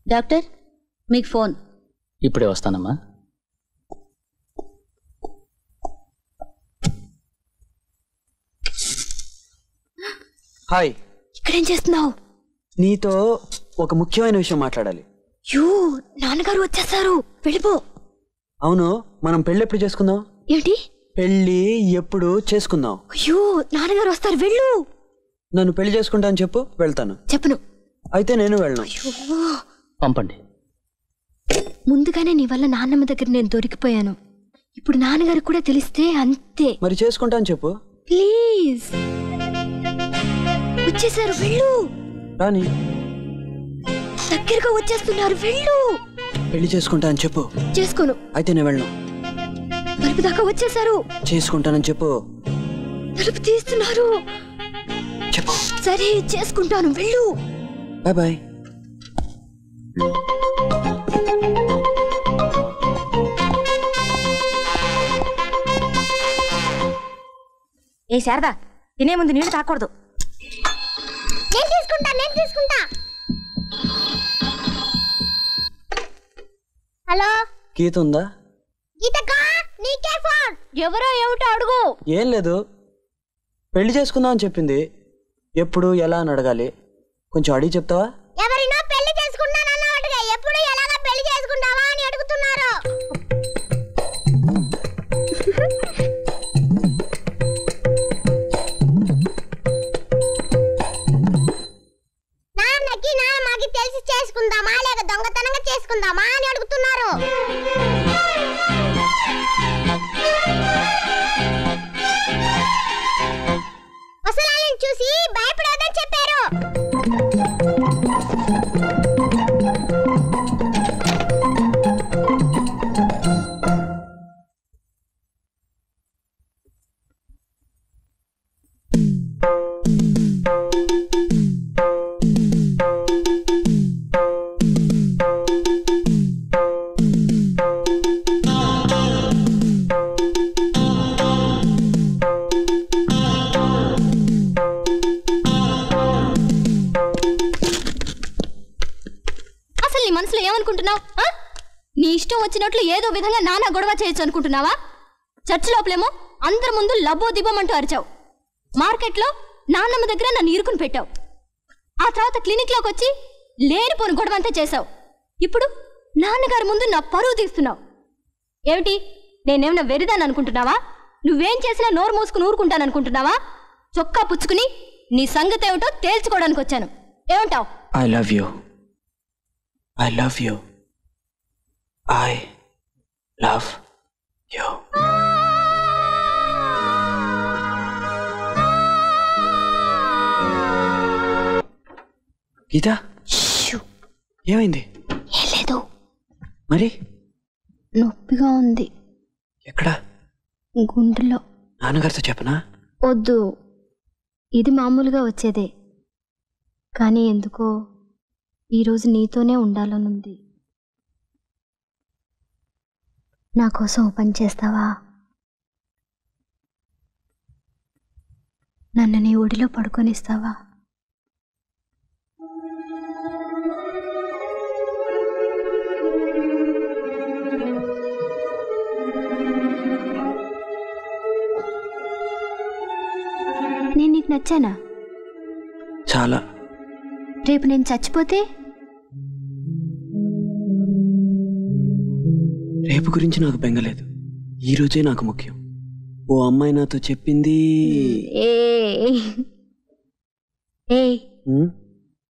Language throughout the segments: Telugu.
డాక్టర్ మీకు ఫోన్. ఇప్పుడే వస్తానమ్మా. హాయ్. ఇక్కడేం చేస్తున్నావు? నీతో ఒక ముఖ్యమైన విషయం మాట్లాడాలి. యూ, నాన్నగారు వచ్చేసారు, వెళ్ళిపో. అవును, మనం పెళ్ళి ఎప్పుడు చేసుకుందాం? ఏంటి పెళ్ళి ఎప్పుడు చేసుకుందాం? అయ్యో, నాన్నగారు వస్తారు, వెళ్ళు. నన్ను పెళ్లి చేసుకుంటా అని చెప్పు, వెళ్తాను. చెప్పను. అయితే నేను వెళ్ళను. పంపండి. ముందుగానే నీ వల్ల నాన్నమ్మ దగ్గర నేను దొరికిపోయాను. ఇప్పుడు నాన్నగారు కూడా తెలిస్తే అంతే. మరి చేసుకుంటా అని చెప్పు ప్లీజ్. వచ్చేసారు, వెళ్ళు. రాని, దగ్గరగా వచ్చేస్తున్నారు, వెళ్ళు. పెళ్లి చేసుకుంటా అని చెప్పు. చేసుకోను. అయితే నేను వెళ్ళను. తలుపు దాకా వచ్చేసారు. చేసుకుంటానని చెప్పు. తలుపు తీస్తున్నారు. చెప్పు. సరే, చేసుకుంటాను, వెళ్ళు. Bye bye. ఏ శారదా, తినే ముందు నీళ్లు తాకూడదు. నేను తీసుకుంటా. హలో, గీత ఉందా? గీతకా, నీకే ఫోన్. ఎవరో ఏమిటో అడుగు. ఏం లేదు, పెళ్లి చేసుకుందాం అని చెప్పింది. ఎప్పుడు ఎలా అని అడగాలి, కొంచెం అడిగి చెప్తావా? ఎవరినో పెళ్లి చేసుకుంటానన్నట్టుగా ఎప్పుడు ఎలాగా పెళ్లి చేసుకుంటావా అని అడుగుతున్నారు. నాన్నకి నాన్నకి తెలిసి చేసుకుందామా లేక దొంగతనంగా చేసుకుందామా అని అడుగుతున్నారు. అసలు చూసి భయపడొద్దని చెప్పారు. మనసులో ఏమనుకుంటున్నావు? నీ ఇష్టం వచ్చినట్లు ఏదో విధంగా నానా గొడవ చేయొచ్చు అనుకుంటున్నావా? చర్చ్ లోపలేమో అందరి ముందు లబ్బో దిబ్బమంటూ అరిచావు. మార్కెట్లో నాన్నమ్మ దగ్గర నన్ను ఇరుకుని పెట్టావు. ఆ తర్వాత క్లినిక్లోకి వచ్చి లేనిపోని గొడవ అంతా చేశావు. ఇప్పుడు నాన్నగారి ముందు నా పరువు తీస్తున్నావు. ఏమిటి, నేనేమన్నా వెరిదాన్ని అనుకుంటున్నావా? నువ్వేం చేసినా నోరు మూసుకుని ఊరుకుంటాననుకుంటున్నావా? చొక్కా పుచ్చుకుని నీ సంగతి ఏమిటో తేల్చుకోవడానికి వచ్చాను. ఏమంటావు? I love you. I love you. I love you. గీత, ఏమైంది? ఏం లేదు. మరి నొప్పిగా ఉంది. ఎక్కడ? గుండెలో. నాన్నగారితో చెప్పనా? వద్దు, ఇది మామూలుగా వచ్చేదే. కానీ ఎందుకో ఈరోజు నీతోనే ఉండాలనుంది. నా కోసం ఓ పని చేస్తావా? నన్ను నీ ఒడిలో పడుకొనిస్తావా? నేను నీకు నచ్చానా? చాలా. రేపు నేను చచ్చిపోతే? రేపు గురించి నాకు బెంగలేదు, ఈ రోజే నాకు ముఖ్యం. ఓ అమ్మాయి నాతో చెప్పింది.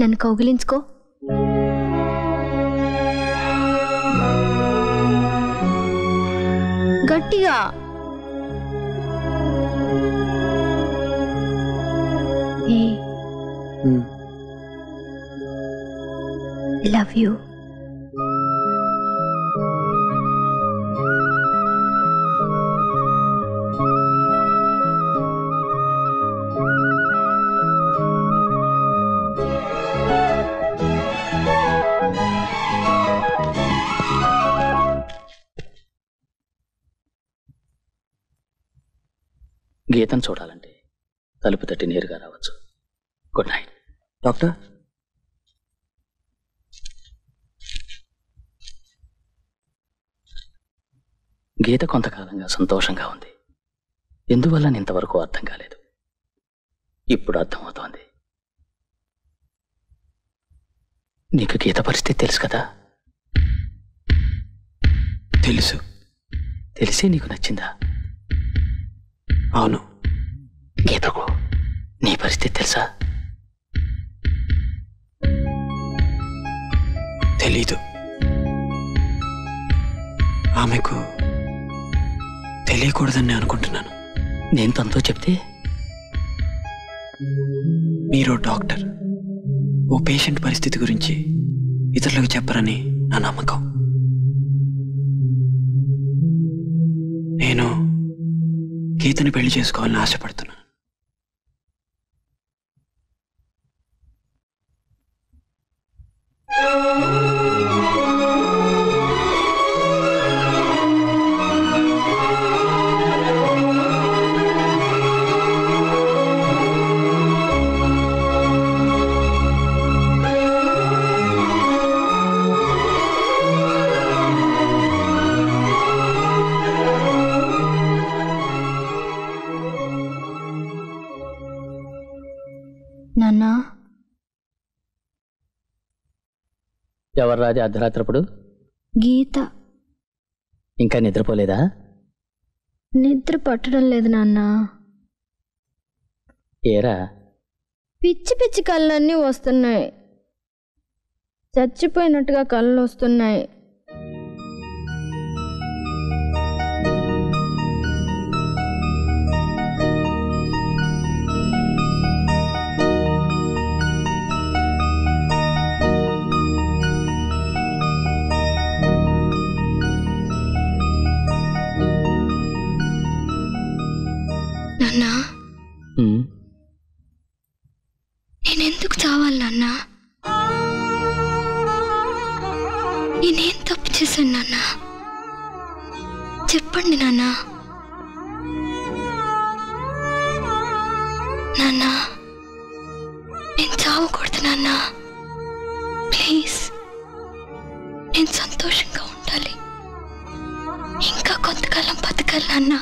నన్ను కౌగిలించుకో. గట్టిగా. Love you. గీతను చూడాలంటే తలుపు తట్టి నేరుగా రావచ్చు. Good night. డాక్టర్, గీత కొంతకాలంగా సంతోషంగా ఉంది. ఎందువల్ల ఇంతవరకు అర్థం కాలేదు. ఇప్పుడు అర్థమవుతోంది. నీకు గీత పరిస్థితి తెలుసు కదా? తెలుసు. తెలిసి నీకు నచ్చిందా? అవును. గీతకు నీ పరిస్థితి తెలుసా? తెలీదు. ఆమెకు తెలియకూడదని అనుకుంటున్నాను. నేను తనతో చెప్తే? మీరు డాక్టర్, ఓ పేషెంట్ పరిస్థితి గురించి ఇతరులకు చెప్పరని నా నమ్మకం. నేను గీతని పెళ్లి చేసుకోవాలని ఆశపడుతున్నాను. నాన్నా, ఎవరు రాది అర్ధరాత్రప్పుడు? గీత. ఇంకా నిద్రపోలేదా? నిద్ర పట్టడం లేదు నాన్నా. ఏరా? పిచ్చి పిచ్చి కళ్ళన్నీ వస్తున్నాయి. చచ్చిపోయినట్టుగా కళ్ళు వస్తున్నాయి. నాన్నా, నేనెందుకు చావాలి నాన్నా? నేనేం తప్పు చేశాను నాన్నా? చెప్పండి నాన్నా. నాన్నా, నేను చావకూడదు నాన్నా. ప్లీజ్, నేను సంతోషంగా ఉండాలి. ఇంకా కొంతకాలం బతకాలి నాన్నా.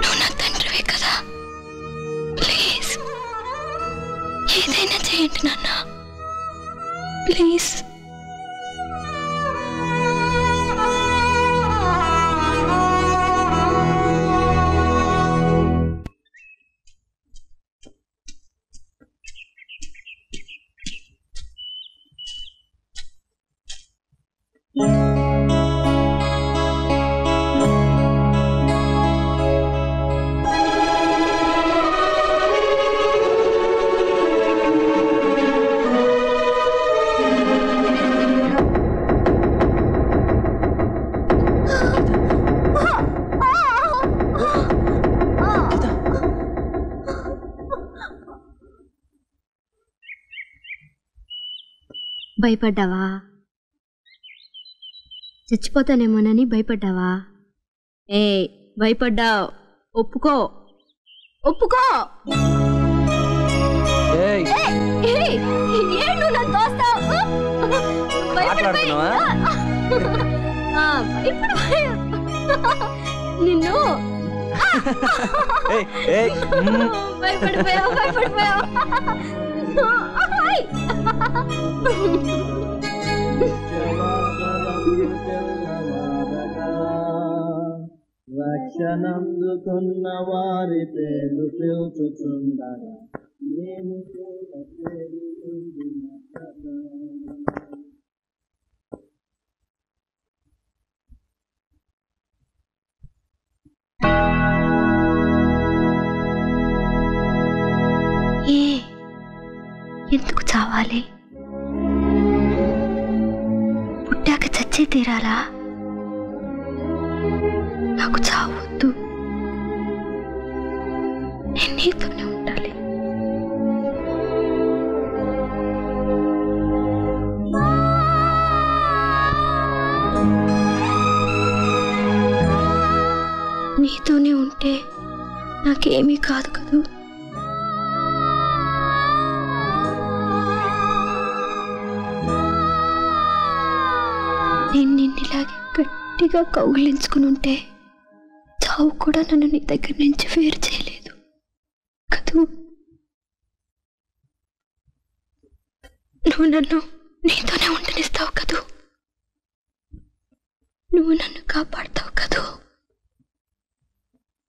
నువ్వు నా తండ్రివే కదా. ప్లీజ్, ఏదైనా చేయండి నాన్నా. ప్లీజ్. భయపడ్డావా? చచ్చిపోతానేమోనని భయపడ్డావా? ఏ భయపడ్డావు? ఒప్పుకో, ఒప్పుకో. నిన్ను భయపడిపోయావు, భయపడిపోయావు. రక్షణందుకున్న వారి పేర్లు పిలుచుచుండగా నేను ఎందుకు చావాలి? పుట్టాక చచ్చే తీరాలా? నాకు చావద్దు. నేను నీతోనే ఉండాలి. నీతోనే ఉంటే నాకేమీ కాదు కదూ. నేను నిన్నిలాగే గట్టిగా కౌగిలించుకుని ఉంటే చావు కూడా నన్ను నీ దగ్గర నుంచి వేరు చేయలేదు కదూ. నువ్వు నన్ను నీతోనే ఉండనిస్తావు కదూ. నువ్వు నన్ను కాపాడుతావు కదూ.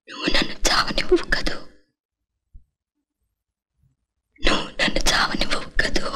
నువ్వు నన్ను చావనివ్వవు కదూ. నువ్వు నన్ను చావనివ్వవు కదూ.